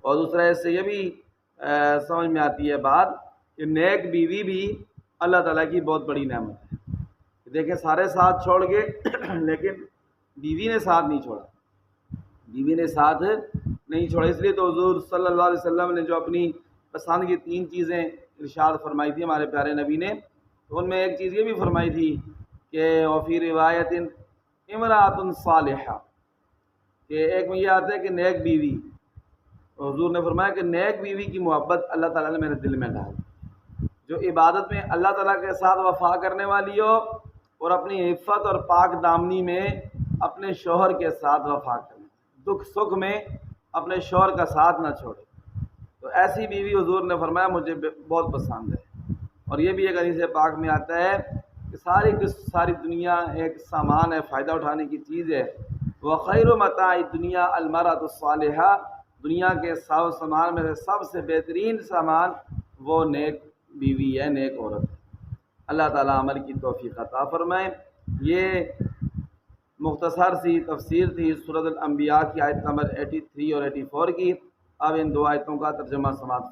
اور دوسرا اس سے یہ بھی سمجھ میں آتی ہے بات کہ نیک بیوی بھی اللہ تعالیٰ کی بہت بڑی نعمت ہے۔ دیکھیں سارے ساتھ چھوڑ کے لیکن بیوی نے ساتھ نہیں چھوڑا، بیوی نے ساتھ نہیں چھوڑا۔ اس لیے تو حضور صلی اللہ علیہ وسلم نے جو اپنی پسند کی 3 چیزیں ارشاد فرمائی تھی ہمارے پیارے نبی نے، تو ان میں ایک چیز یہ بھی فرمائی تھی کہ وفی روایت امرأۃ صالحہ، کہ ایک میں یہ آتا ہے کہ نیک بیوی، حضور نے فرمایا کہ نیک بیوی کی محبت اللہ تعالیٰ نے میرے دل میں ڈال، جو عبادت میں اللہ تعالیٰ کے ساتھ وفا کرنے والی ہو اور اپنی عفت اور پاک دامنی میں اپنے شوہر کے ساتھ وفا کرے، دکھ سکھ میں اپنے شوہر کا ساتھ نہ چھوڑے، تو ایسی بیوی حضور نے فرمایا مجھے بہت پسند ہے۔ اور یہ بھی ایک حدیث پاک میں آتا ہے کہ ساری کی ساری دنیا ایک سامان ہے، فائدہ اٹھانے کی چیز ہے، وخیر متاع الدنیا المرأۃ الصالحہ، دنیا کے ساز و سامان میں سے سب سے بہترین سامان وہ نیک بیوی ہے، نیک عورت ہے۔ اللہ تعالیٰ عمل کی توفیق عطا فرمائے۔ یہ مختصر سی تفسیر تھی سورۃ الانبیاء کی آیت نمبر 83 اور 84 کی۔ اب ان 2 آیتوں کا ترجمہ سماعت